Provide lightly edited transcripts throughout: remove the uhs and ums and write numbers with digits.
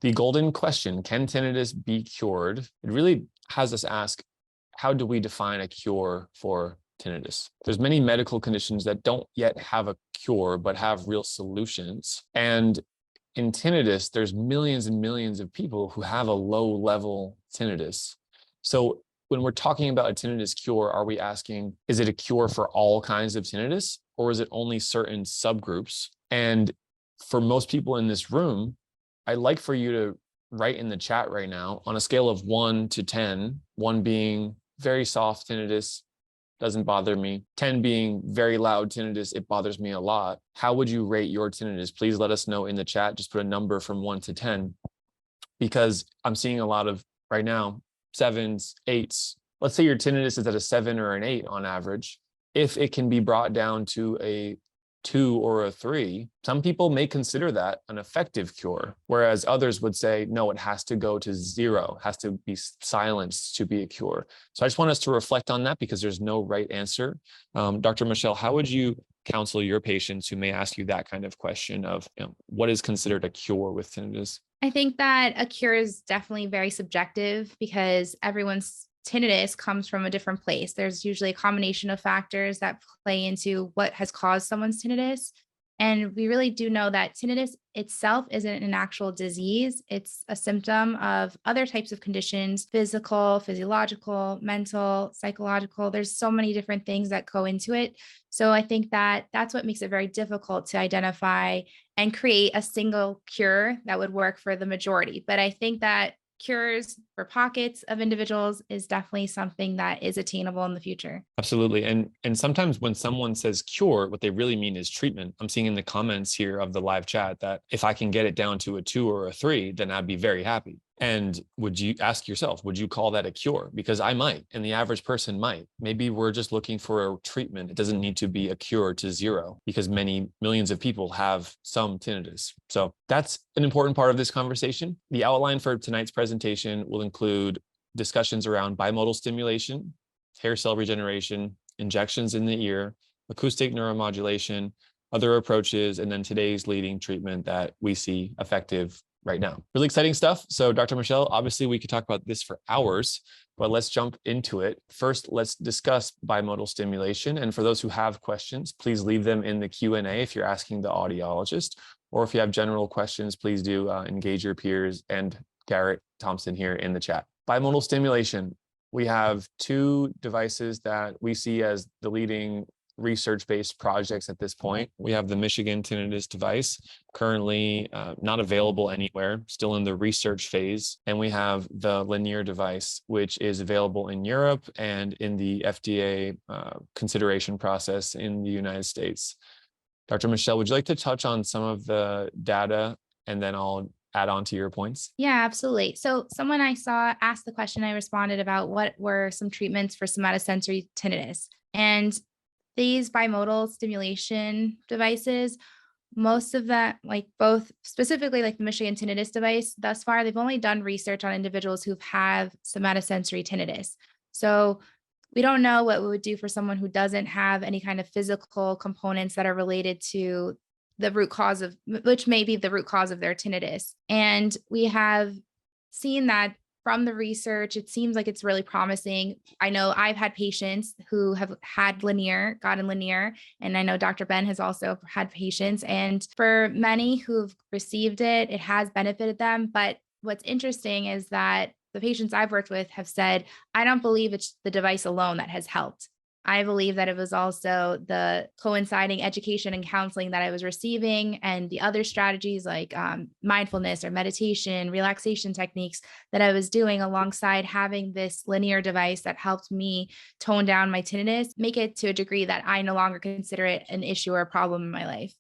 The golden question, can tinnitus be cured? It really has us ask, how do we define a cure for tinnitus? There's many medical conditions that don't yet have a cure, but have real solutions. And in tinnitus, there's millions and millions of people who have a low-level tinnitus. So when we're talking about a tinnitus cure, are we asking, is it a cure for all kinds of tinnitus, or is it only certain subgroups? And for most people in this room, I'd like for you to write in the chat right now on a scale of 1 to 10, 1 being very soft tinnitus, doesn't bother me, 10 being very loud tinnitus, it bothers me a lot. How would you rate your tinnitus? Please let us know in the chat. Just put a number from 1 to 10, because I'm seeing a lot of right now 7s, 8s. Let's say your tinnitus is at a 7 or an 8 on average. If it can be brought down to a 2 or a 3, some people may consider that an effective cure, whereas others would say, no, it has to go to 0, has to be silenced to be a cure. So I just want us to reflect on that, because there's no right answer. Dr. Michelle, how would you counsel your patients who may ask you that kind of question of, what is considered a cure with tinnitus? I think that a cure is definitely very subjective, because everyone's tinnitus comes from a different place. There's usually a combination of factors that play into what has caused someone's tinnitus. And we really do know that tinnitus itself isn't an actual disease. It's a symptom of other types of conditions: physical, physiological, mental, psychological. There's so many different things that go into it. So I think that that's what makes it very difficult to identify and create a single cure that would work for the majority. But I think that cures for pockets of individuals is definitely something that is attainable in the future. Absolutely. And sometimes when someone says cure, what they really mean is treatment. I'm seeing in the comments here of the live chat that if I can get it down to a 2 or a 3, then I'd be very happy. And would you ask yourself, would you call that a cure? Because I might, and the average person might. Maybe we're just looking for a treatment. It doesn't need to be a cure to 0, because many millions of people have some tinnitus. So that's an important part of this conversation. The outline for tonight's presentation will include discussions around bimodal stimulation, hair cell regeneration, injections in the ear, acoustic neuromodulation, other approaches, and then today's leading treatment that we see effective right now. Really exciting stuff. So Dr. Michelle, obviously we could talk about this for hours, but let's jump into it. First, let's discuss bimodal stimulation. And for those who have questions, please leave them in the Q&A if you're asking the audiologist, or if you have general questions, please do engage your peers and Garrett Thompson here in the chat. Bimodal stimulation. We have 2 devices that we see as the leading research-based projects at this point. We have the Michigan tinnitus device, currently not available anywhere, still in the research phase. And we have the linear device, which is available in Europe and in the FDA consideration process in the United States. Dr. Michelle, would you like to touch on some of the data, and then I'll add on to your points? Yeah, absolutely. So someone I saw asked the question, I responded about what were some treatments for somatosensory tinnitus. And these bimodal stimulation devices, most of that, like both specifically like the Michigan tinnitus device, thus far, they've only done research on individuals who have somatosensory tinnitus. So we don't know what we would do for someone who doesn't have any kind of physical components that are related to the root cause of, which may be the root cause of their tinnitus. And we have seen that from the research, it seems like it's really promising. I know I've had patients who have had gotten linear, and I know Dr. Ben has also had patients. And for many who've received it, it has benefited them. But what's interesting is that the patients I've worked with have said, I don't believe it's the device alone that has helped. I believe that it was also the coinciding education and counseling that I was receiving, and the other strategies like mindfulness or meditation, relaxation techniques that I was doing alongside having this linear device that helped me tone down my tinnitus, make it to a degree that I no longer consider it an issue or a problem in my life.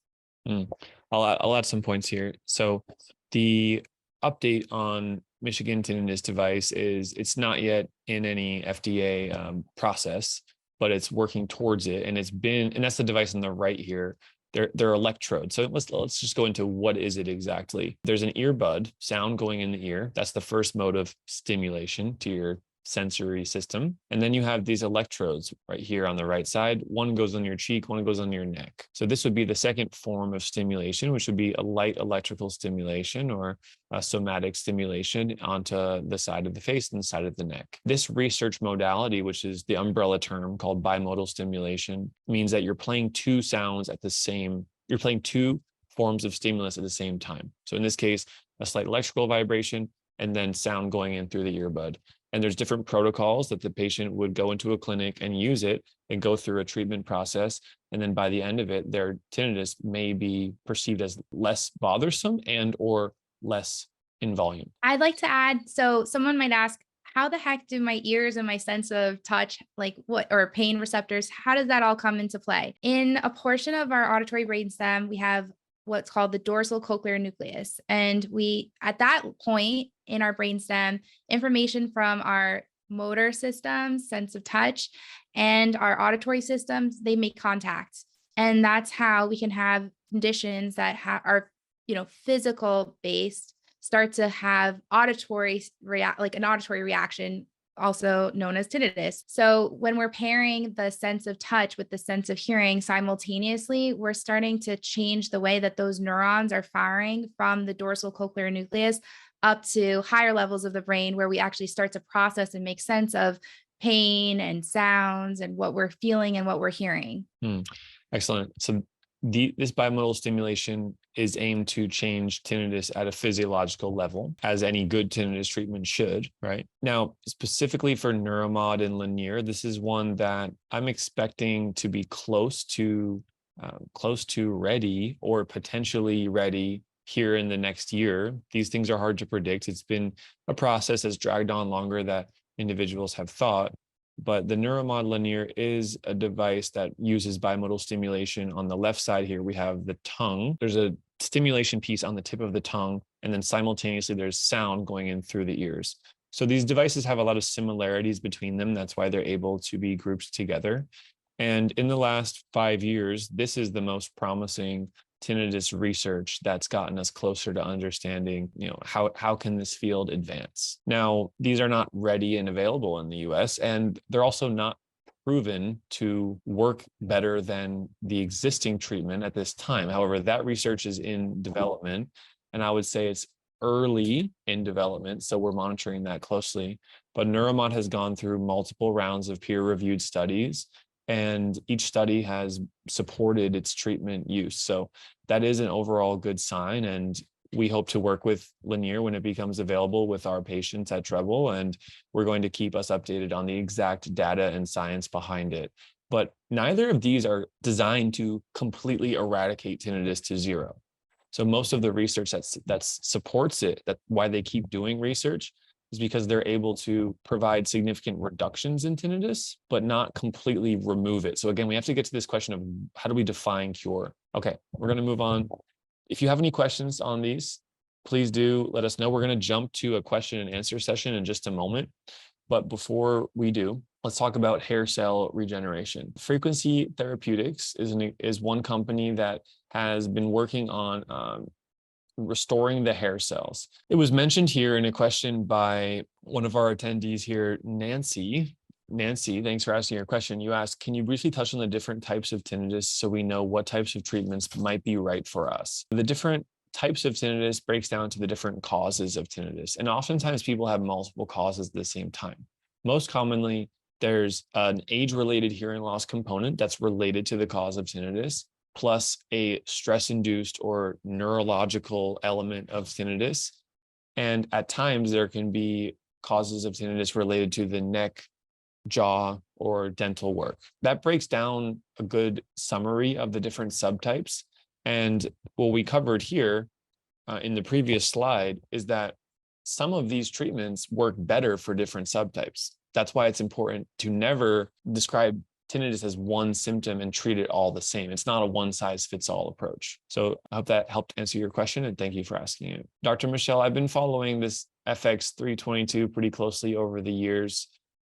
I'll add some points here. So the update on Michigan tinnitus device is it's not yet in any FDA process, but it's working towards it. And that's the device on the right here. They're electrodes. So let's just go into what is it exactly. There's an earbud, sound going in the ear. That's the first mode of stimulation to your sensory system. And then you have these electrodes right here on the right side. One goes on your cheek, one goes on your neck. So this would be the second form of stimulation, which would be a light electrical stimulation or a somatic stimulation onto the side of the face and the side of the neck. This research modality, which is the umbrella term called bimodal stimulation, means that you're playing two sounds at the same, you're playing two forms of stimulus at the same time. So in this case, a slight electrical vibration and then sound going in through the earbud. And there's different protocols that the patient would go into a clinic and use it and go through a treatment process. And then by the end of it, their tinnitus may be perceived as less bothersome and or less in volume. I'd like to add, so someone might ask, how the heck do my ears and my sense of touch, like what, or pain receptors, how does that all come into play? In a portion of our auditory brainstem, we have what's called the dorsal cochlear nucleus. And we, at that point in our brainstem, information from our motor systems, sense of touch, and our auditory systems, they make contact. And that's how we can have conditions that are, physical based, start to have auditory like an auditory reaction, also known as tinnitus. So when we're pairing the sense of touch with the sense of hearing simultaneously, we're starting to change the way that those neurons are firing from the dorsal cochlear nucleus up to higher levels of the brain, where we actually start to process and make sense of pain and sounds and what we're feeling and what we're hearing. Excellent. So this bimodal stimulation is aimed to change tinnitus at a physiological level, as any good tinnitus treatment should, right? Now, specifically for Neuromod and Linear, this is one that I'm expecting to be close to ready or potentially ready here in the next year. These things are hard to predict. It's been a process that's dragged on longer than individuals have thought. But the Neuromod Linear is a device that uses bimodal stimulation. On the left side here, we have the tongue. There's a stimulation piece on the tip of the tongue, and then simultaneously there's sound going in through the ears. So these devices have a lot of similarities between them. That's why they're able to be grouped together. And in the last 5 years, this is the most promising tinnitus research that's gotten us closer to understanding, how can this field advance? Now, these are not ready and available in the US, and they're also not proven to work better than the existing treatment at this time. However, that research is in development, and I would say it's early in development, so we're monitoring that closely. But Neuromod has gone through multiple rounds of peer-reviewed studies, and each study has supported its treatment use. So that is an overall good sign. And we hope to work with Linear when it becomes available with our patients at Treble. And we're going to keep us updated on the exact data and science behind it. But neither of these are designed to completely eradicate tinnitus to zero. So most of the research that supports it, that why they keep doing research, is because they're able to provide significant reductions in tinnitus, but not completely remove it. So again, we have to get to this question of how do we define cure? Okay, we're going to move on. If you have any questions on these, please do let us know. We're going to jump to a question and answer session in just a moment. But before we do, let's talk about hair cell regeneration. Frequency Therapeutics is one company that has been working on restoring the hair cells. It was mentioned here in a question by one of our attendees here, Nancy. Nancy, thanks for asking your question. You asked, can you briefly touch on the different types of tinnitus so we know what types of treatments might be right for us? The different types of tinnitus breaks down to the different causes of tinnitus. And oftentimes people have multiple causes at the same time. Most commonly, there's an age-related hearing loss component that's related to the cause of tinnitus, plus a stress-induced or neurological element of tinnitus. And at times there can be causes of tinnitus related to the neck, jaw, or dental work. That breaks down a good summary of the different subtypes. And what we covered here in the previous slide is that some of these treatments work better for different subtypes. That's why it's important to never describe tinnitus as one symptom and treat it all the same. It's not a one-size-fits-all approach. So I hope that helped answer your question, and thank you for asking it. Dr. Michelle, I've been following this FX322 pretty closely over the years.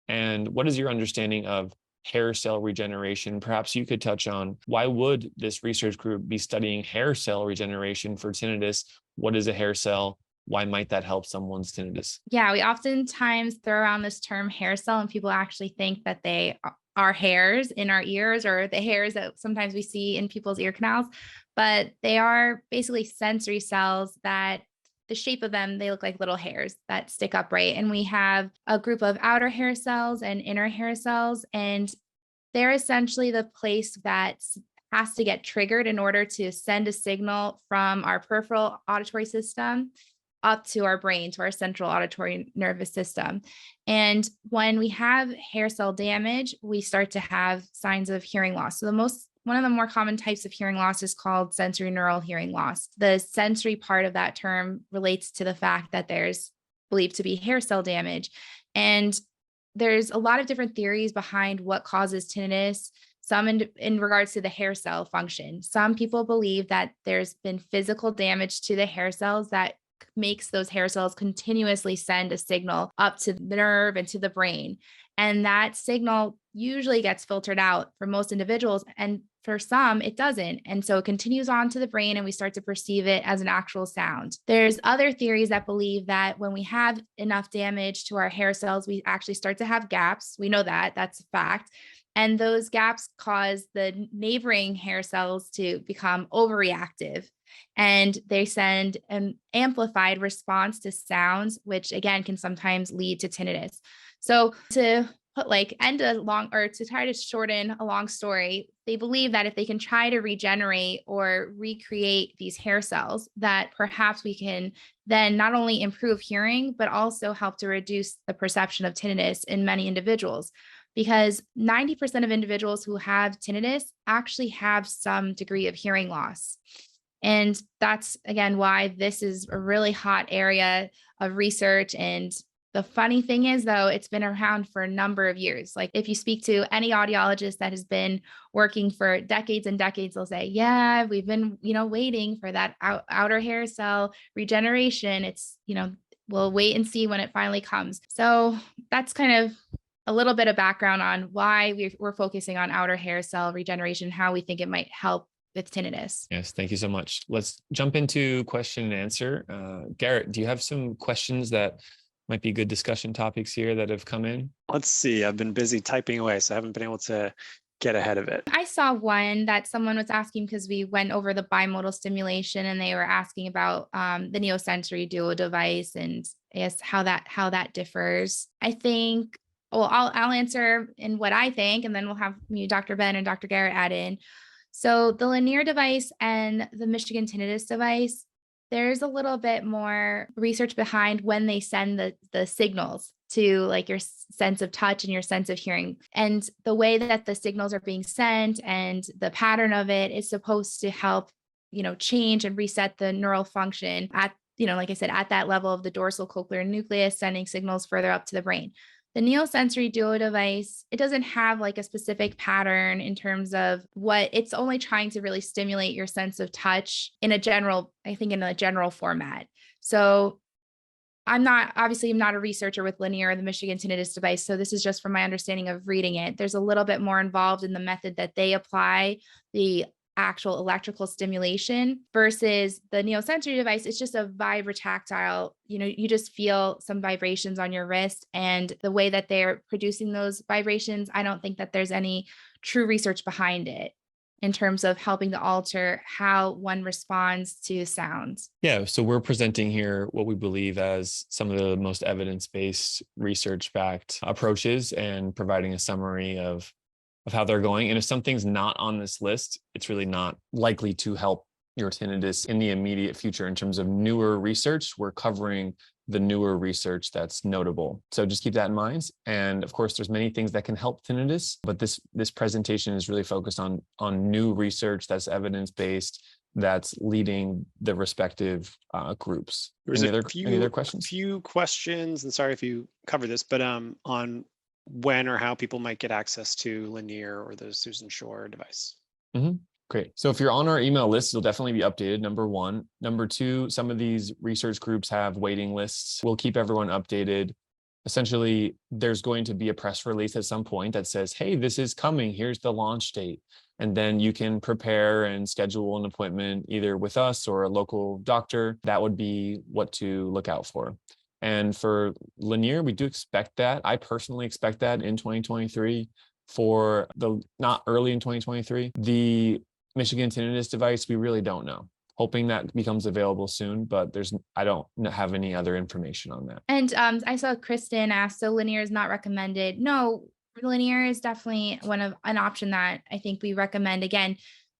And what is your understanding of hair cell regeneration? Perhaps you could touch on why would this research group be studying hair cell regeneration for tinnitus? What is a hair cell? Why might that help someone's tinnitus? Yeah, we oftentimes throw around this term hair cell, and people actually think that they are hairs in our ears or the hairs that sometimes we see in people's ear canals, but they are basically sensory cells that the shape of them, they look like little hairs that stick upright. And we have a group of outer hair cells and inner hair cells, and they're essentially the place that has to get triggered in order to send a signal from our peripheral auditory system up to our brain, to our central auditory nervous system. And when we have hair cell damage, we start to have signs of hearing loss. So one of the more common types of hearing loss is called sensory neural hearing loss. The sensory part of that term relates to the fact that there's believed to be hair cell damage. And there's a lot of different theories behind what causes tinnitus. Some in regards to the hair cell function. Some people believe that there's been physical damage to the hair cells that makes those hair cells continuously send a signal up to the nerve and to the brain. And that signal usually gets filtered out for most individuals. And for some, it doesn't. And so it continues on to the brain and we start to perceive it as an actual sound. There's other theories that believe that when we have enough damage to our hair cells, we actually start to have gaps. We know that, that's a fact. And those gaps cause the neighboring hair cells to become overreactive. And they send an amplified response to sounds, which again can sometimes lead to tinnitus. So to to try to shorten a long story, they believe that if they can try to regenerate or recreate these hair cells, that perhaps we can then not only improve hearing, but also help to reduce the perception of tinnitus in many individuals. Because 90% of individuals who have tinnitus actually have some degree of hearing loss. And that's, again, why this is a really hot area of research. And the funny thing is, though, it's been around for a number of years. Like if you speak to any audiologist that has been working for decades and decades, they'll say, yeah, we've been, waiting for that outer hair cell regeneration. It's, we'll wait and see when it finally comes. So that's kind of a little bit of background on why we're focusing on outer hair cell regeneration, how we think it might help with tinnitus. Yes, thank you so much. Let's jump into question and answer. Garrett, do you have some questions that might be good discussion topics here that have come in? Let's see. I've been busy typing away, so I haven't been able to get ahead of it. I saw one that someone was asking because we went over the bimodal stimulation and they were asking about the neosensory duo device and I guess how that differs. I think, well, I'll answer in what I think, and then we'll have Dr. Ben and Dr. Garrett add in. So the linear device and the Michigan tinnitus device, there's a little bit more research behind when they send the signals to like your sense of touch and your sense of hearing. And the way that the signals are being sent and the pattern of it is supposed to help, change and reset the neural function at, like I said, at that level of the dorsal cochlear nucleus, sending signals further up to the brain. The neosensory duo device, it doesn't have like a specific pattern in terms of what it's only trying to really stimulate your sense of touch in a general format. So I'm not a researcher with linear or the Michigan tinnitus device. So this is just from my understanding of reading it. There's a little bit more involved in the method that they apply, the actual electrical stimulation versus the neosensory device. It's just a vibrotactile, you just feel some vibrations on your wrist, and the way that they're producing those vibrations, I don't think that there's any true research behind it in terms of helping to alter how one responds to sounds. Yeah, so we're presenting here what we believe as some of the most evidence-based, research-backed approaches and providing a summary of how they're going. And if something's not on this list, it's really not likely to help your tinnitus in the immediate future. In terms of newer research, we're covering the newer research that's notable. So just keep that in mind. And of course, there's many things that can help tinnitus, but this presentation is really focused on new research that's evidence-based, that's leading the respective groups. There's any other questions? A few questions, and sorry if you cover this, but on when or how people might get access to linear or the Susan Shore device. Mm-hmm. Great. So if you're on our email list, you'll definitely be updated, number one. Number two, some of these research groups have waiting lists. We'll keep everyone updated. Essentially, there's going to be a press release at some point that says, hey, this is coming. Here's the launch date. And then you can prepare and schedule an appointment either with us or a local doctor. That would be what to look out for. And for linear, we do expect that. I personally expect that in 2023. For the not early in 2023, the Michigan tinnitus device, we really don't know. Hoping that becomes available soon, but I don't have any other information on that. And I saw Kristen ask, so linear is not recommended. No, linear is definitely an option that I think we recommend. Again,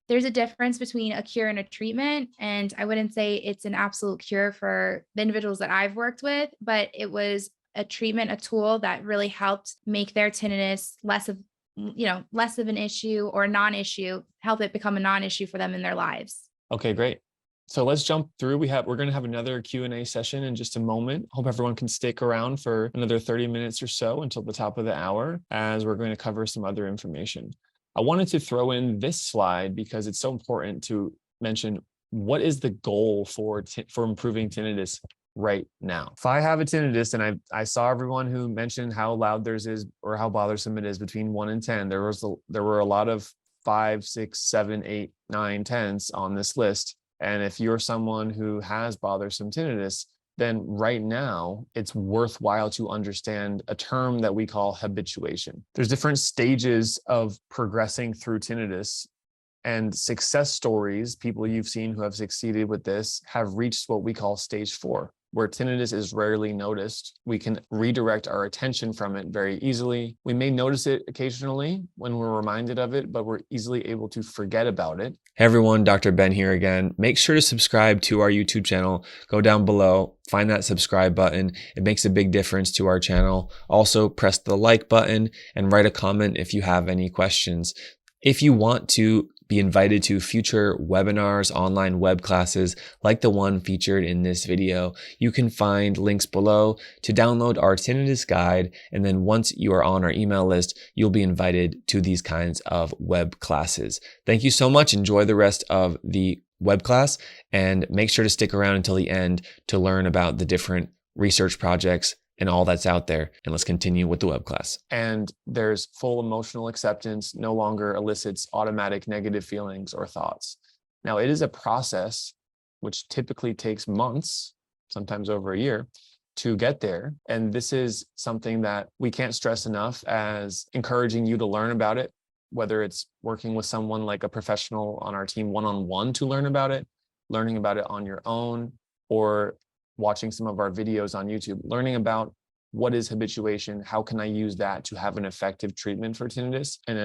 there's a difference between a cure and a treatment. And I wouldn't say it's an absolute cure for the individuals that I've worked with, but it was a treatment, a tool that really helped make their tinnitus less of an issue or a non-issue, help it become a non-issue for them in their lives. Okay, great. So let's jump through. We're going to have another Q&A session in just a moment. Hope everyone can stick around for another 30 minutes or so until the top of the hour, as we're going to cover some other information. I wanted to throw in this slide because it's so important to mention what is the goal for improving tinnitus right now. If I have a tinnitus, and I saw everyone who mentioned how loud theirs is or how bothersome it is between 1 and 10. There were a lot of 5, 6, 7, 8, 9, 10s on this list. And if you're someone who has bothersome tinnitus, then right now it's worthwhile to understand a term that we call habituation. There's different stages of progressing through tinnitus, and success stories, people you've seen who have succeeded with this, have reached what we call stage 4, where tinnitus is rarely noticed. We can redirect our attention from it very easily. We may notice it occasionally when we're reminded of it, but we're easily able to forget about it. Hey everyone, Dr. Ben here again. Make sure to subscribe to our YouTube channel. Go down below, find that subscribe button. It makes a big difference to our channel. Also, press the like button and write a comment if you have any questions. If you want to be invited to future webinars, online web classes like the one featured in this video, you can find links below to download our tinnitus guide. And then once you are on our email list, you'll be invited to these kinds of web classes. Thank you so much. Enjoy the rest of the web class and make sure to stick around until the end to learn about the different research projects and all that's out there. And let's continue with the web class. And there's full emotional acceptance, no longer elicits automatic negative feelings or thoughts. Now, it is a process which typically takes months, sometimes over a year, to get there. And this is something that we can't stress enough as encouraging you to learn about it, whether it's working with someone like a professional on our team one-on-one to learn about it, learning about it on your own, or watching some of our videos on YouTube, learning about what is habituation, how can I use that to have an effective treatment for tinnitus, and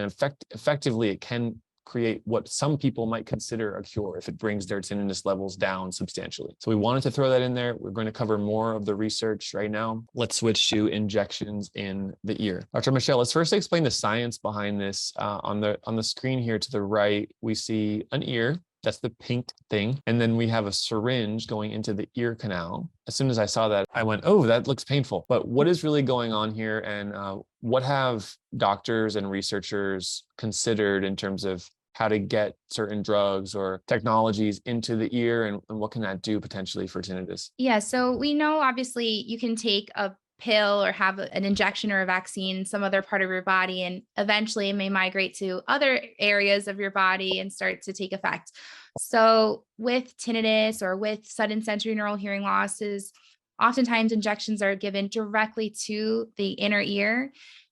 effectively it can create what some people might consider a cure if it brings their tinnitus levels down substantially. So we wanted to throw that in there. We're going to cover more of the research right now. Let's switch to injections in the ear. Dr. Michelle, let's first explain the science behind this. On the screen here to the right, we see an ear. That's the pink thing. And then we have a syringe going into the ear canal. As soon as I saw that, I went, oh, that looks painful. But what is really going on here? And what have doctors and researchers considered in terms of how to get certain drugs or technologies into the ear, and what can that do potentially for tinnitus? Yeah, so we know obviously you can take a pill or have an injection or a vaccine in some other part of your body, and eventually it may migrate to other areas of your body and start to take effect. So with tinnitus or with sudden sensory neural hearing losses, oftentimes injections are given directly to the inner ear.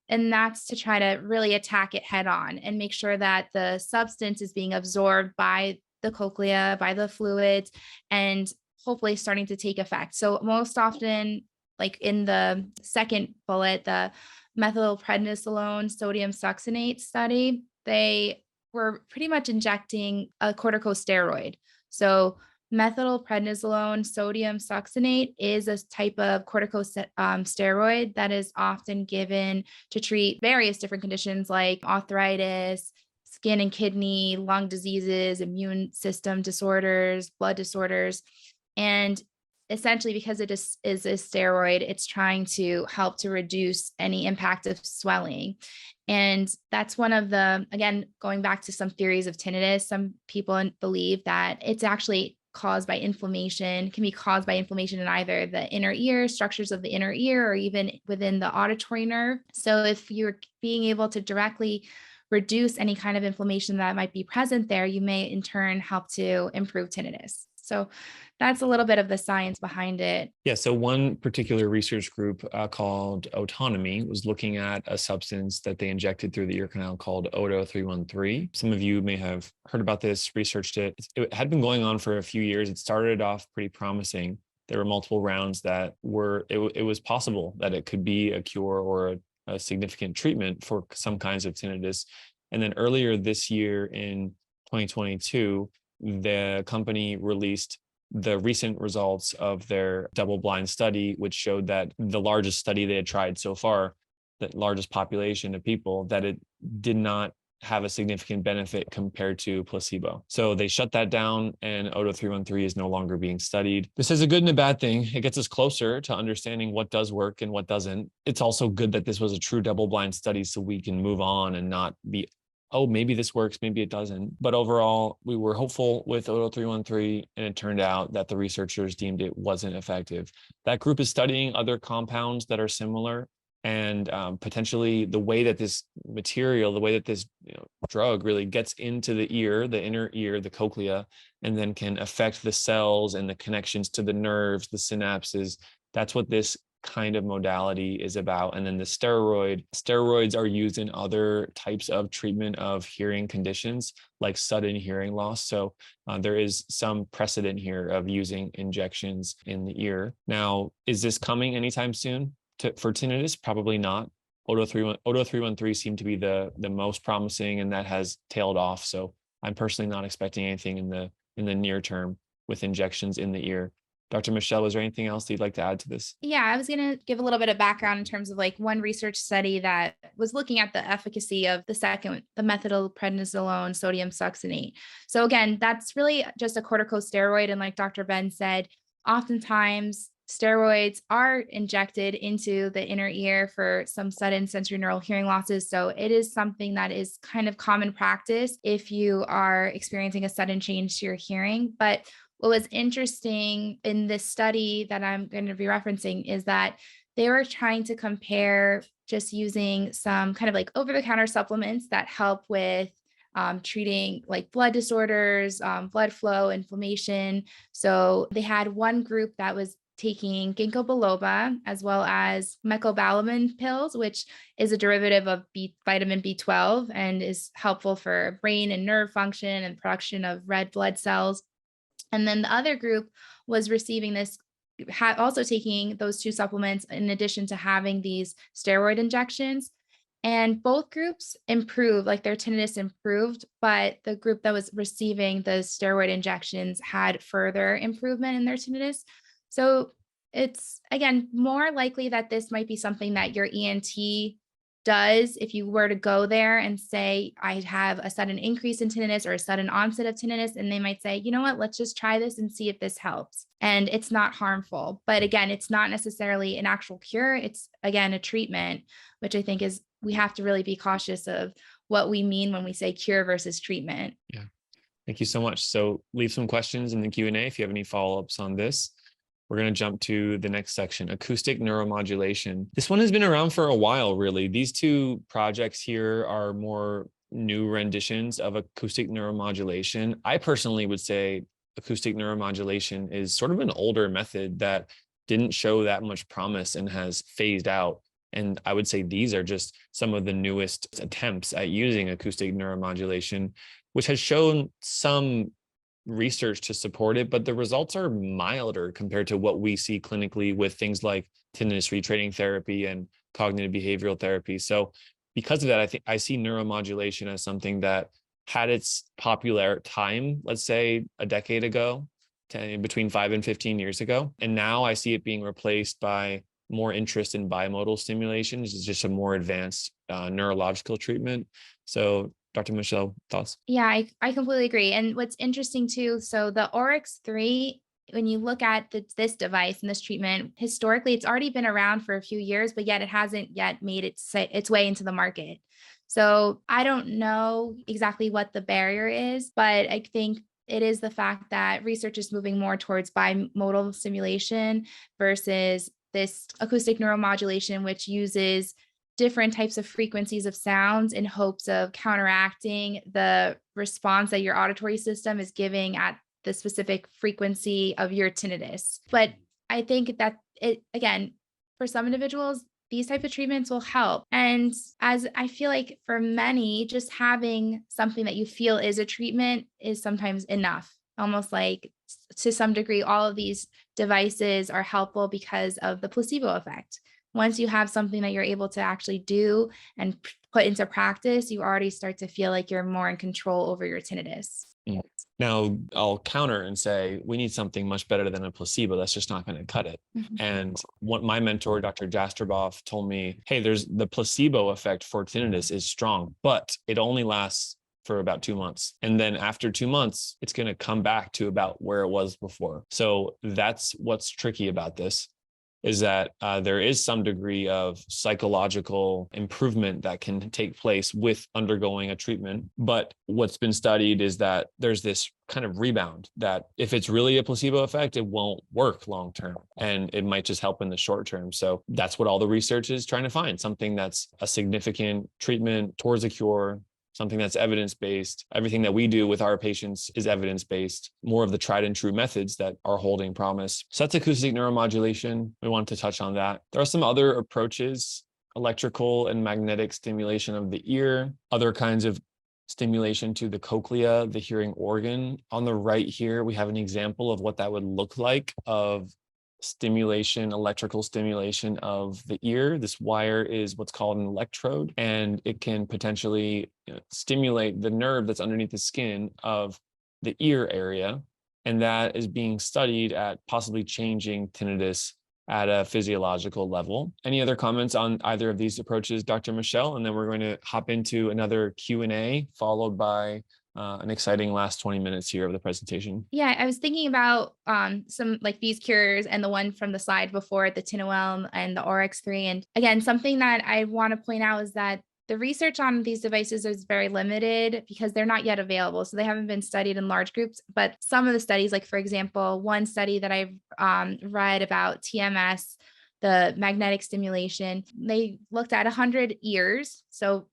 And that's to try to really attack it head on and make sure that the substance is being absorbed by the cochlea, by the fluids, and hopefully starting to take effect. So most often, like in the second bullet, the methylprednisolone sodium succinate study, they were pretty much injecting a corticosteroid. So methylprednisolone sodium succinate is a type of corticosteroid that is often given to treat various different conditions like arthritis, skin and kidney, lung diseases, immune system disorders, blood disorders. And essentially, because it is a steroid, it's trying to help to reduce any impact of swelling. And that's one of the, again, going back to some theories of tinnitus, some people believe that it's actually caused by inflammation, can be caused by inflammation in either the inner ear, structures of the inner ear, or even within the auditory nerve. So if you're being able to directly reduce any kind of inflammation that might be present there, you may in turn help to improve tinnitus. So that's a little bit of the science behind it. Yeah, so one particular research group called Autonomy was looking at a substance that they injected through the ear canal called Odo 313. Some of you may have heard about this, researched it. It had been going on for a few years. It started off pretty promising. There were multiple rounds that it was possible that it could be a cure or a significant treatment for some kinds of tinnitus. And then earlier this year in 2022, the company released the recent results of their double-blind study, which showed that the largest study they had tried so far, the largest population of people, that it did not have a significant benefit compared to placebo. So they shut that down, and Odo 313 is no longer being studied. This is a good and a bad thing. It gets us closer to understanding what does work and what doesn't. It's also good that this was a true double-blind study so we can move on and not be, oh, maybe this works, maybe it doesn't. But overall, we were hopeful with Odo 313, and it turned out that the researchers deemed it wasn't effective. That group is studying other compounds that are similar, and potentially the way that this material, the way that this drug really gets into the ear, the inner ear, the cochlea, and then can affect the cells and the connections to the nerves, the synapses. That's what this kind of modality is about. And then the steroids are used in other types of treatment of hearing conditions like sudden hearing loss. So there is some precedent here of using injections in the ear. Now, is this coming anytime soon for tinnitus? Probably not. Odo 313 seemed to be the most promising, and that has tailed off. So I'm personally not expecting anything in the near term with injections in the ear. Dr. Michelle, is there anything else that you'd like to add to this? Yeah, I was going to give a little bit of background in terms of like one research study that was looking at the efficacy of the methylprednisolone sodium succinate. So again, that's really just a corticosteroid. And like Dr. Ben said, oftentimes steroids are injected into the inner ear for some sudden sensorineural hearing losses. So it is something that is kind of common practice if you are experiencing a sudden change to your hearing. But what was interesting in this study that I'm going to be referencing is that they were trying to compare just using some kind of like over-the-counter supplements that help with treating like blood disorders, blood flow, inflammation. So they had one group that was taking ginkgo biloba as well as mecobalamin pills, which is a derivative of vitamin B12 and is helpful for brain and nerve function and production of red blood cells. And then the other group was receiving this, also taking those two supplements in addition to having these steroid injections. And both groups improved, like their tinnitus improved, but the group that was receiving the steroid injections had further improvement in their tinnitus. So it's, again, more likely that this might be something that your ENT does if you were to go there and say, I have a sudden increase in tinnitus or a sudden onset of tinnitus. And they might say, you know what, let's just try this and see if this helps. And it's not harmful. But again, it's not necessarily an actual cure. It's, again, a treatment, which I think is, we have to really be cautious of what we mean when we say cure versus treatment. Yeah. Thank you so much. So leave some questions in the Q&A if you have any follow-ups on this. We're going to jump to the next section, acoustic neuromodulation. This one has been around for a while, really. These two projects here are more new renditions of acoustic neuromodulation. I personally would say acoustic neuromodulation is sort of an older method that didn't show that much promise and has phased out. And I would say these are just some of the newest attempts at using acoustic neuromodulation, which has shown some research to support it, but the results are milder compared to what we see clinically with things like tinnitus retraining therapy and cognitive behavioral therapy. So because of that, I think I see neuromodulation as something that had its popular time, let's say a decade ago, between 5 and 15 years ago. And now I see it being replaced by more interest in bimodal stimulation, which is just a more advanced neurological treatment. So Dr. Michelle, thoughts? Yeah, I completely agree. And what's interesting too, so the Oryx 3, when you look at this device and this treatment, historically, it's already been around for a few years, but yet it hasn't yet made its way into the market. So I don't know exactly what the barrier is, but I think it is the fact that research is moving more towards bimodal stimulation versus this acoustic neuromodulation, which uses different types of frequencies of sounds in hopes of counteracting the response that your auditory system is giving at the specific frequency of your tinnitus. But I think that again, for some individuals, these type of treatments will help. And as I feel like for many, just having something that you feel is a treatment is sometimes enough. Almost like to some degree, all of these devices are helpful because of the placebo effect. Once you have something that you're able to actually do and put into practice, you already start to feel like you're more in control over your tinnitus. Now, I'll counter and say we need something much better than a placebo. That's just not going to cut it. And what my mentor, Dr. Jastreboff, told me, hey, there's the placebo effect for tinnitus is strong, but it only lasts for about 2 months. And then after 2 months, it's going to come back to about where it was before. So that's what's tricky about this, is that there is some degree of psychological improvement that can take place with undergoing a treatment. But what's been studied is that there's this kind of rebound that if it's really a placebo effect, it won't work long term, and it might just help in the short term. So that's what all the research is trying to find, something that's a significant treatment towards a cure, something that's evidence-based. Everything that we do with our patients is evidence-based, more of the tried and true methods that are holding promise. So that's acoustic neuromodulation. We wanted to touch on that. There are some other approaches, electrical and magnetic stimulation of the ear, other kinds of stimulation to the cochlea, the hearing organ. On the right here, we have an example of what that would look like of stimulation, electrical stimulation of the ear. This wire is what's called an electrode, and it can potentially stimulate the nerve that's underneath the skin of the ear area. And that is being studied at possibly changing tinnitus at a physiological level. Any other comments on either of these approaches, Dr. Michelle? And then we're going to hop into another Q&A followed by an exciting last 20 minutes here of the presentation. Yeah, I was thinking about some like these cures and the one from the slide before, the Tinuelm and the ORX3. And again, something that I want to point out is that the research on these devices is very limited because they're not yet available. So they haven't been studied in large groups, but some of the studies, like for example, one study that I've read about TMS, the magnetic stimulation, they looked at 100 ears. So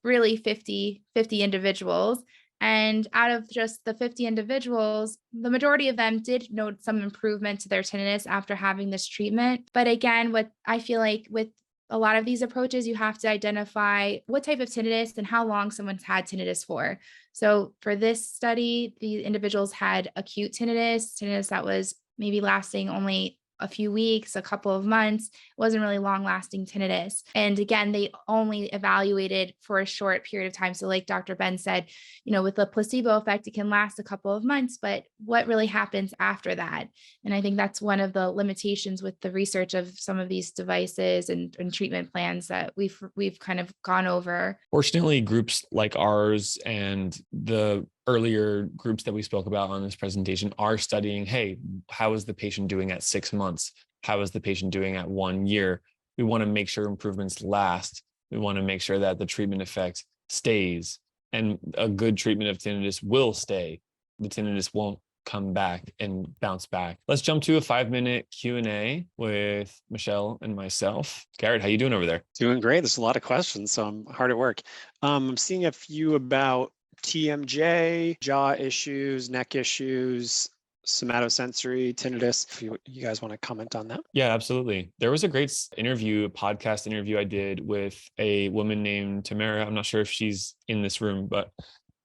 really 50 individuals. And out of just the 50 individuals, the majority of them did note some improvement to their tinnitus after having this treatment. But again, what I feel like with a lot of these approaches, you have to identify what type of tinnitus and how long someone's had tinnitus for. So for this study, the individuals had acute tinnitus that was maybe lasting only a few weeks, a couple of months. It wasn't really long lasting tinnitus. And again, they only evaluated for a short period of time. So like Dr. Ben said, with the placebo effect, it can last a couple of months, but what really happens after that? And I think that's one of the limitations with the research of some of these devices and treatment plans that we've kind of gone over. Fortunately, groups like ours and the earlier groups that we spoke about on this presentation are studying, hey, how is the patient doing at 6 months? How is the patient doing at 1 year? We want to make sure improvements last. We want to make sure that the treatment effect stays, and a good treatment of tinnitus will stay. The tinnitus won't come back and bounce back. Let's jump to a 5-minute Q&A with Michelle and myself. Garrett, how you doing over there? Doing great. There's a lot of questions, so I'm hard at work. I'm seeing a few about TMJ, jaw issues, neck issues, somatosensory tinnitus. If you guys want to comment on that. Yeah, absolutely. There was a great podcast interview I did with a woman named Tamara. I'm not sure if she's in this room, but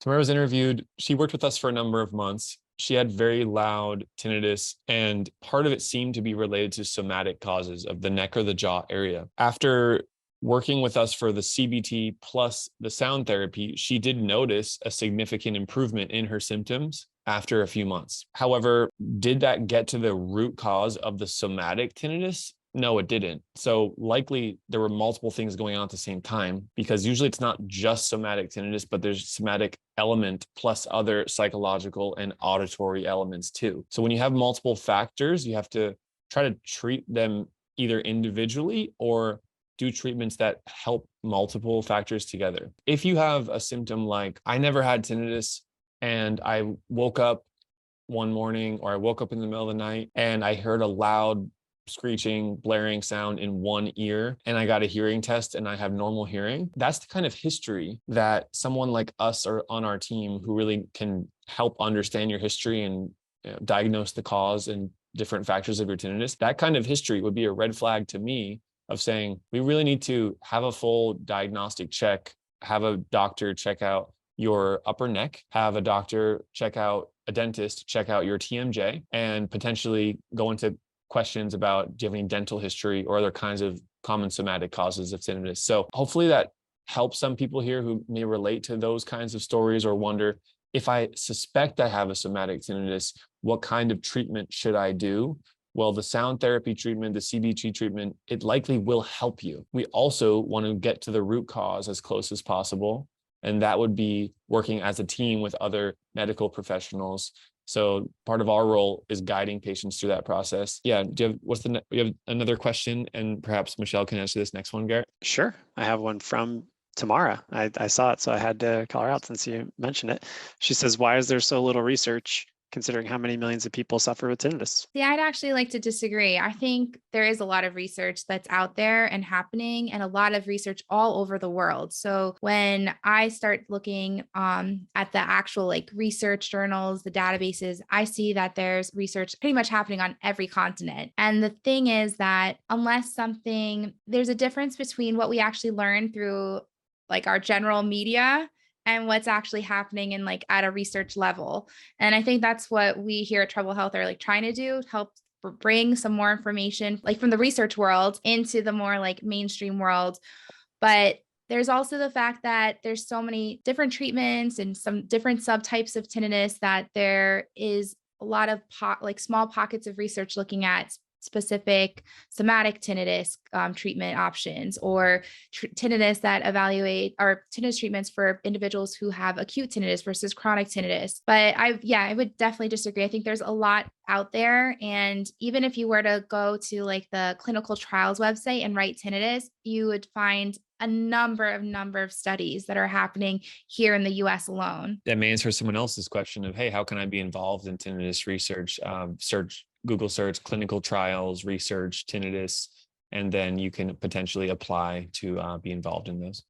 Tamara was interviewed. She worked with us for a number of months. She had very loud tinnitus, and part of it seemed to be related to somatic causes of the neck or the jaw area. After working with us for the CBT plus the sound therapy, she did notice a significant improvement in her symptoms after a few months. However, did that get to the root cause of the somatic tinnitus? No, it didn't. So likely there were multiple things going on at the same time, because usually it's not just somatic tinnitus, but there's somatic element plus other psychological and auditory elements too. So when you have multiple factors, you have to try to treat them either individually or do treatments that help multiple factors together. If you have a symptom like, I never had tinnitus and I woke up one morning, or I woke up in the middle of the night and I heard a loud screeching, blaring sound in one ear, and I got a hearing test and I have normal hearing. That's the kind of history that someone like us or on our team who really can help understand your history and diagnose the cause and different factors of your tinnitus. That kind of history would be a red flag to me of saying, we really need to have a full diagnostic check, have a doctor check out your upper neck, have a doctor check out, a dentist check out your TMJ, and potentially go into questions about, do you have any dental history or other kinds of common somatic causes of tinnitus? So hopefully that helps some people here who may relate to those kinds of stories or wonder, if I suspect I have a somatic tinnitus, what kind of treatment should I do? Well, the sound therapy treatment, the CBT treatment, it likely will help you. We also want to get to the root cause as close as possible. And that would be working as a team with other medical professionals. So part of our role is guiding patients through that process. Yeah. You have another question, and perhaps Michelle can answer this next one, Garrett? Sure. I have one from Tamara. I saw it, so I had to call her out since you mentioned it. She says, why is there so little research considering how many millions of people suffer with tinnitus? See, I'd actually like to disagree. I think there is a lot of research that's out there and happening, and a lot of research all over the world. So when I start looking at the actual like research journals, the databases, I see that there's research pretty much happening on every continent. And the thing is that there's a difference between what we actually learn through like our general media and what's actually happening in like at a research level. And I think that's what we here at Treble Health are like trying to do, help bring some more information like from the research world into the more like mainstream world. But there's also the fact that there's so many different treatments and some different subtypes of tinnitus that there is a lot of like small pockets of research looking at specific somatic tinnitus treatment options, or tinnitus that evaluate or tinnitus treatments for individuals who have acute tinnitus versus chronic tinnitus. But I would definitely disagree. I think there's a lot out there. And even if you were to go to like the clinical trials website and write tinnitus, you would find a number of studies that are happening here in the US alone. That may answer someone else's question of, hey, how can I be involved in tinnitus research? Google search clinical trials, research, tinnitus, and then you can potentially apply to be involved in those.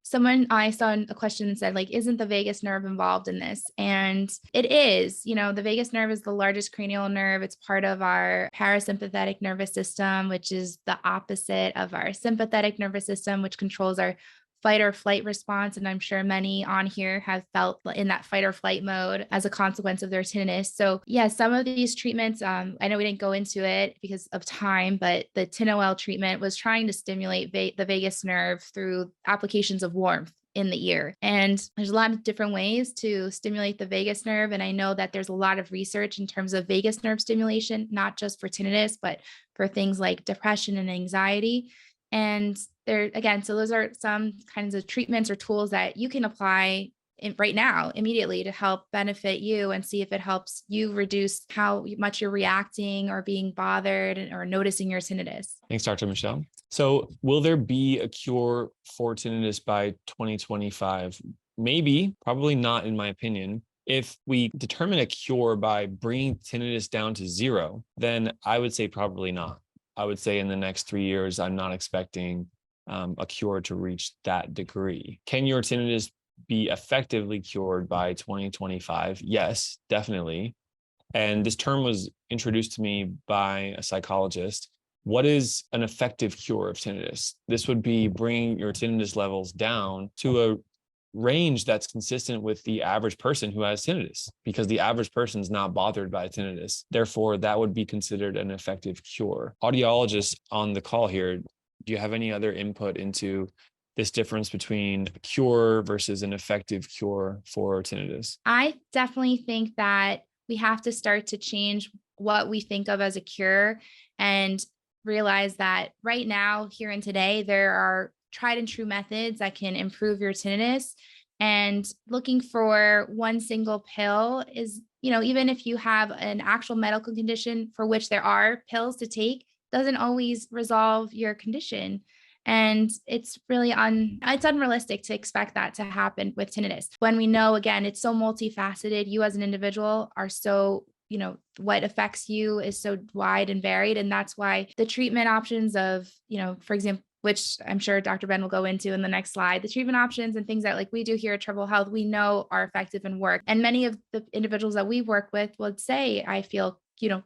I saw a question that said, like, isn't the vagus nerve involved in this? And it is. The vagus nerve is the largest cranial nerve. It's part of our parasympathetic nervous system, which is the opposite of our sympathetic nervous system, which controls our fight or flight response. And I'm sure many on here have felt in that fight or flight mode as a consequence of their tinnitus. So yeah, some of these treatments, I know we didn't go into it because of time, but the TinOL treatment was trying to stimulate the vagus nerve through applications of warmth in the ear. And there's a lot of different ways to stimulate the vagus nerve. And I know that there's a lot of research in terms of vagus nerve stimulation, not just for tinnitus, but for things like depression and anxiety. And so those are some kinds of treatments or tools that you can apply right now immediately to help benefit you and see if it helps you reduce how much you're reacting or being bothered or noticing your tinnitus. Thanks, Dr. Michelle. So will there be a cure for tinnitus by 2025? Maybe, probably not, in my opinion. If we determine a cure by bringing tinnitus down to zero, then I would say probably not. I would say in the next 3 years, I'm not expecting a cure to reach that degree. Can your tinnitus be effectively cured by 2025? Yes, definitely. And this term was introduced to me by a psychologist. What is an effective cure of tinnitus? This would be bringing your tinnitus levels down to a range that's consistent with the average person who has tinnitus, because the average person is not bothered by tinnitus. Therefore, that would be considered an effective cure. Audiologists on the call here, do you have any other input into this difference between a cure versus an effective cure for tinnitus? I definitely think that we have to start to change what we think of as a cure and realize that right now, here and today, there are tried and true methods that can improve your tinnitus. And looking for one single pill is, even if you have an actual medical condition for which there are pills to take, doesn't always resolve your condition. And it's really it's unrealistic to expect that to happen with tinnitus when we know, again, it's so multifaceted. You as an individual are so what affects you is so wide and varied. And that's why the treatment options of, for example, which I'm sure Dr. Ben will go into in the next slide, the treatment options and things that like we do here at Treble Health, we know are effective and work. And many of the individuals that we work with would say, I feel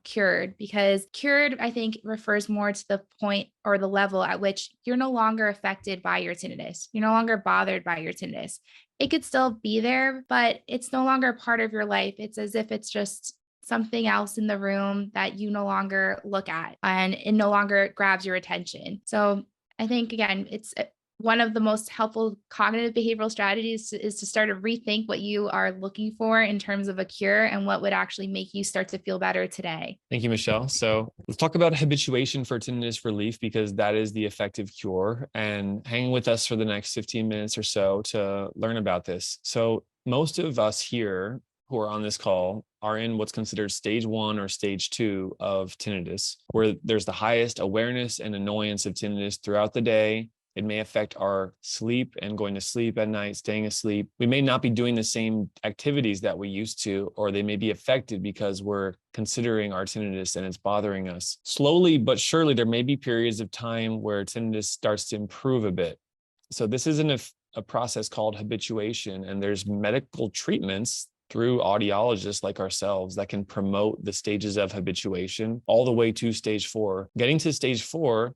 cured, because cured, I think, refers more to the point or the level at which you're no longer affected by your tinnitus. You're no longer bothered by your tinnitus. It could still be there, but it's no longer a part of your life. It's as if it's just something else in the room that you no longer look at, and it no longer grabs your attention. So I think, again, it's one of the most helpful cognitive behavioral strategies is to start to rethink what you are looking for in terms of a cure and what would actually make you start to feel better today. Thank you, Michelle. So let's talk about habituation for tinnitus relief, because that is the effective cure. And hang with us for the next 15 minutes or so to learn about this. So most of us here who are on this call are in what's considered stage 1 or stage 2 of tinnitus, where there's the highest awareness and annoyance of tinnitus throughout the day. It may affect our sleep and going to sleep at night, staying asleep. We may not be doing the same activities that we used to, or they may be affected because we're considering our tinnitus and it's bothering us. Slowly but surely, there may be periods of time where tinnitus starts to improve a bit. So this is a process called habituation, and there's medical treatments through audiologists like ourselves that can promote the stages of habituation all the way to stage 4. Getting to stage 4,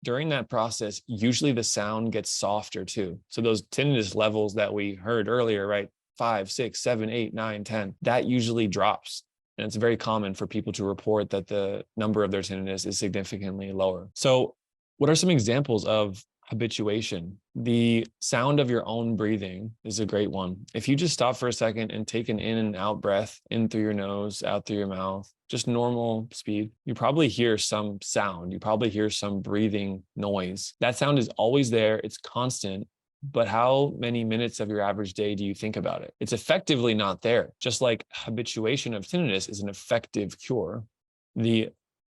during that process, usually the sound gets softer too. So those tinnitus levels that we heard earlier, right? 5, 6, 7, 8, 9, 10, that usually drops. And it's very common for people to report that the number of their tinnitus is significantly lower. So what are some examples of habituation? The sound of your own breathing is a great one. If you just stop for a second and take an in and out breath, in through your nose, out through your mouth, just normal speed, you probably hear some sound. You probably hear some breathing noise. That sound is always there. It's constant. But how many minutes of your average day do you think about it? It's effectively not there. Just like habituation of tinnitus is an effective cure, the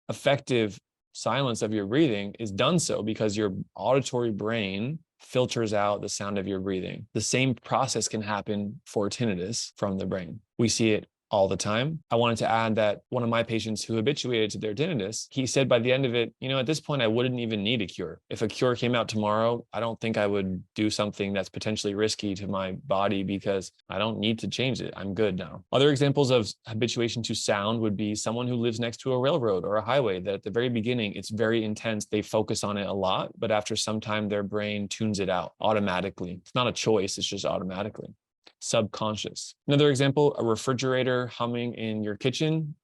effective silence of your breathing is done so because your auditory brain filters out the sound of your breathing. The same process can happen for tinnitus from the brain. We see it all the time. I wanted to add that one of my patients who habituated to their tinnitus, he said by the end of it, at this point, I wouldn't even need a cure. If a cure came out tomorrow, I don't think I would do something that's potentially risky to my body because I don't need to change it. I'm good now. Other examples of habituation to sound would be someone who lives next to a railroad or a highway that at the very beginning, it's very intense. They focus on it a lot, but after some time, their brain tunes it out automatically. It's not a choice. It's just automatically. Subconscious. Another example, a refrigerator humming in your kitchen.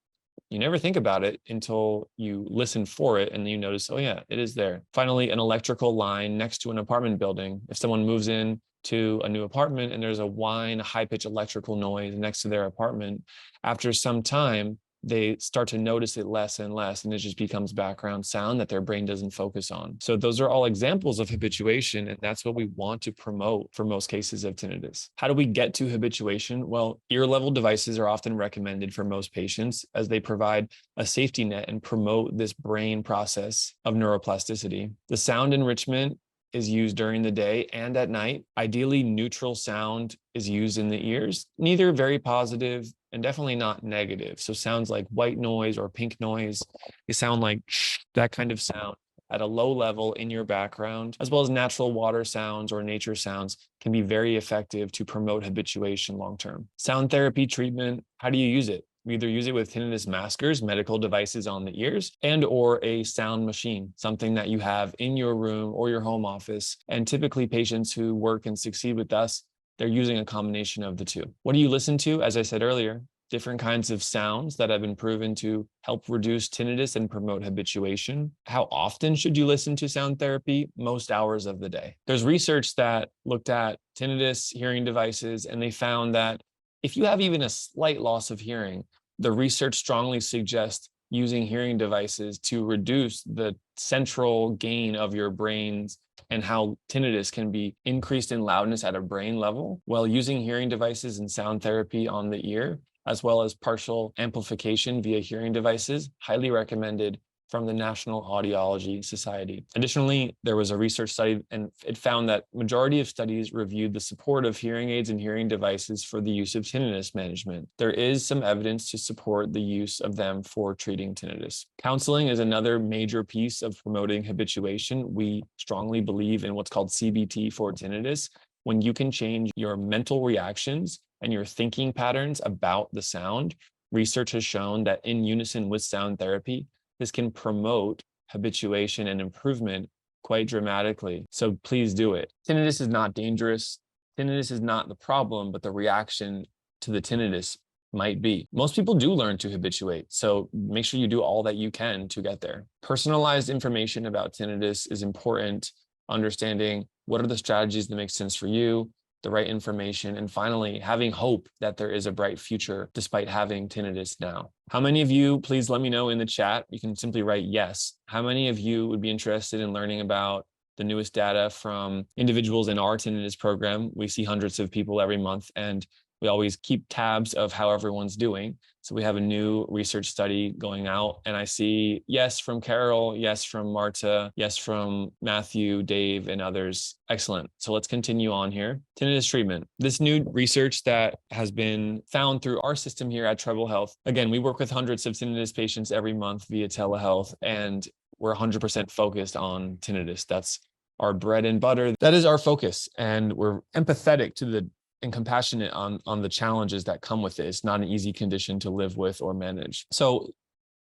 You never think about it until you listen for it and you notice, oh yeah, it is there. Finally, an electrical line next to an apartment building. If someone moves in to a new apartment and there's a whine, a high-pitched electrical noise next to their apartment, after some time, they start to notice it less and less, and it just becomes background sound that their brain doesn't focus on. So those are all examples of habituation, and that's what we want to promote for most cases of tinnitus. How do we get to habituation? Well, ear-level devices are often recommended for most patients as they provide a safety net and promote this brain process of neuroplasticity. The sound enrichment is used during the day and at night. Ideally, neutral sound is used in the ears, neither very positive and definitely not negative. So sounds like white noise or pink noise, they sound like that kind of sound at a low level in your background, as well as natural water sounds or nature sounds can be very effective to promote habituation long-term. Sound therapy treatment, how do you use it? We either use it with tinnitus maskers, medical devices on the ears, and or a sound machine, something that you have in your room or your home office. And typically patients who work and succeed with us, they're using a combination of the two. What do you listen to? As I said earlier, different kinds of sounds that have been proven to help reduce tinnitus and promote habituation. How often should you listen to sound therapy? Most hours of the day. There's research that looked at tinnitus hearing devices, and they found that if you have even a slight loss of hearing, the research strongly suggests using hearing devices to reduce the central gain of your brains and how tinnitus can be increased in loudness at a brain level. While using hearing devices and sound therapy on the ear, as well as partial amplification via hearing devices, highly recommended from the National Audiology Society. Additionally, there was a research study and it found that majority of studies reviewed the support of hearing aids and hearing devices for the use of tinnitus management. There is some evidence to support the use of them for treating tinnitus. Counseling is another major piece of promoting habituation. We strongly believe in what's called CBT for tinnitus. When you can change your mental reactions and your thinking patterns about the sound, research has shown that in unison with sound therapy, this can promote habituation and improvement quite dramatically. So please do it. Tinnitus is not dangerous. Tinnitus is not the problem, but the reaction to the tinnitus might be. Most people do learn to habituate, so make sure you do all that you can to get there. Personalized information about tinnitus is important. Understanding what are the strategies that make sense for you, the right information, and finally, having hope that there is a bright future despite having tinnitus now. How many of you, please let me know in the chat, you can simply write yes. How many of you would be interested in learning about the newest data from individuals in our tinnitus program? We see hundreds of people every month, and we always keep tabs of how everyone's doing. So we have a new research study going out, and I see yes from Carol, yes from Marta, yes from Matthew, Dave, and others. Excellent. So let's continue on here. Tinnitus treatment. This new research that has been found through our system here at Treble Health. Again, we work with hundreds of tinnitus patients every month via telehealth, and we're 100% focused on tinnitus. That's our bread and butter. That is our focus, and we're empathetic to the and compassionate on the challenges that come with it. It's not an easy condition to live with or manage. So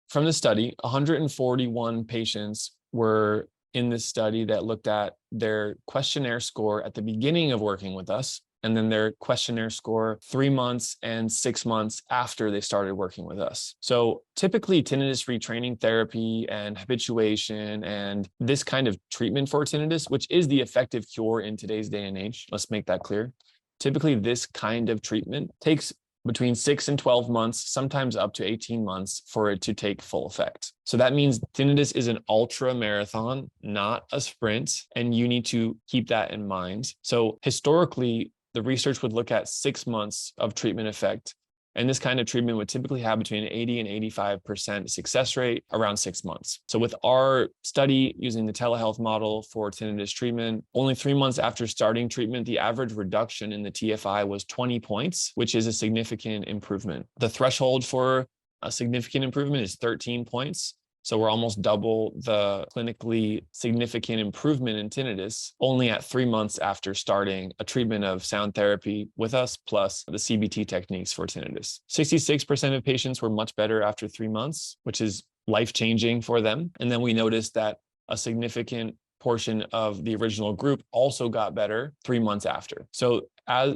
from the study, 141 patients were in this study that looked at their questionnaire score at the beginning of working with us, and then their questionnaire score 3 months and 6 months after they started working with us. So typically tinnitus retraining therapy and habituation and this kind of treatment for tinnitus, which is the effective cure in today's day and age, let's make that clear. Typically, this kind of treatment takes between 6 and 12 months, sometimes up to 18 months for it to take full effect. So that means tinnitus is an ultra marathon, not a sprint, and you need to keep that in mind. So historically, the research would look at 6 months of treatment effect. And this kind of treatment would typically have between 80 and 85% success rate around 6 months. So with our study using the telehealth model for tinnitus treatment, only 3 months after starting treatment, the average reduction in the TFI was 20 points, which is a significant improvement. The threshold for a significant improvement is 13 points. So we're almost double the clinically significant improvement in tinnitus only at 3 months after starting a treatment of sound therapy with us, plus the CBT techniques for tinnitus. 66% of patients were much better after 3 months, which is life-changing for them. And then we noticed that a significant portion of the original group also got better 3 months after. So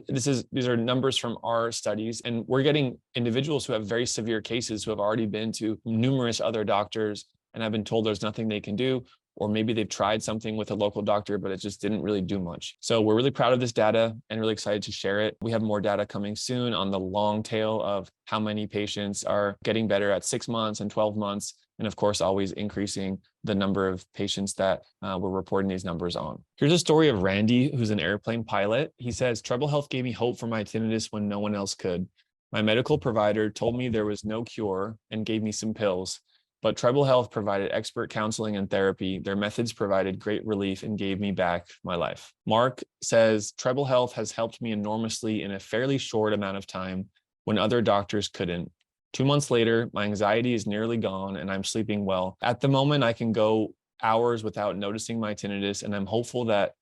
these are numbers from our studies, and we're getting individuals who have very severe cases who have already been to numerous other doctors and have been told there's nothing they can do, or maybe they've tried something with a local doctor, but it just didn't really do much. So we're really proud of this data and really excited to share it. We have more data coming soon on the long tail of how many patients are getting better at 6 months and 12 months. And of course, always increasing the number of patients that we're reporting these numbers on. Here's a story of Randy, who's an airplane pilot. He says, Treble Health gave me hope for my tinnitus when no one else could. My medical provider told me there was no cure and gave me some pills. But Treble Health provided expert counseling and therapy. Their methods provided great relief and gave me back my life. Mark says, Treble Health has helped me enormously in a fairly short amount of time when other doctors couldn't. 2 months later, my anxiety is nearly gone and I'm sleeping well. At the moment, I can go hours without noticing my tinnitus, and I'm hopeful that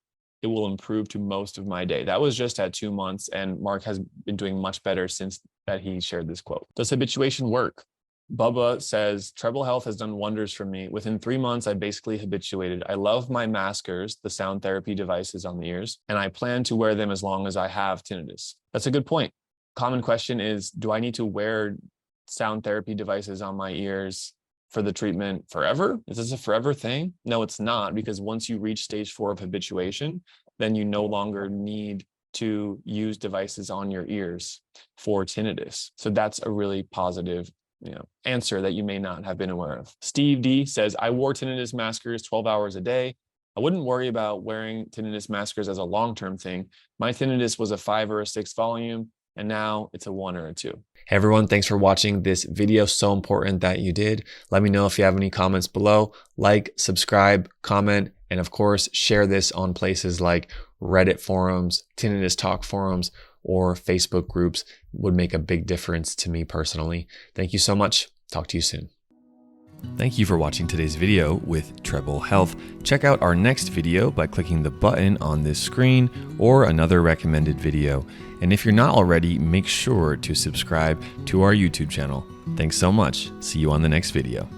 it will improve to most of my day. That was just at 2 months, and Mark has been doing much better since that he shared this quote. Does habituation work? Bubba says, Treble Health has done wonders for me. Within 3 months, I basically habituated. I love my maskers, the sound therapy devices on the ears, and I plan to wear them as long as I have tinnitus. That's a good point. Common question is, do I need to wear sound therapy devices on my ears for the treatment forever? Is this a forever thing? No, it's not, because once you reach stage 4 of habituation, then you no longer need to use devices on your ears for tinnitus. So that's a really positive answer that you may not have been aware of. Steve D says, I wore tinnitus maskers 12 hours a day. I wouldn't worry about wearing tinnitus maskers as a long-term thing. My tinnitus was a 5 or a 6 volume. and now it's a 1 or a 2. Hey everyone, thanks for watching this video. So important that you did. Let me know if you have any comments below. Like, subscribe, comment, and of course, share this on places like Reddit forums, Tinnitus Talk forums, or Facebook groups. Would make a big difference to me personally. Thank you so much. Talk to you soon. Thank you for watching today's video with Treble Health. Check out our next video by clicking the button on this screen or another recommended video. And if you're not already, make sure to subscribe to our YouTube channel. Thanks so much. See you on the next video.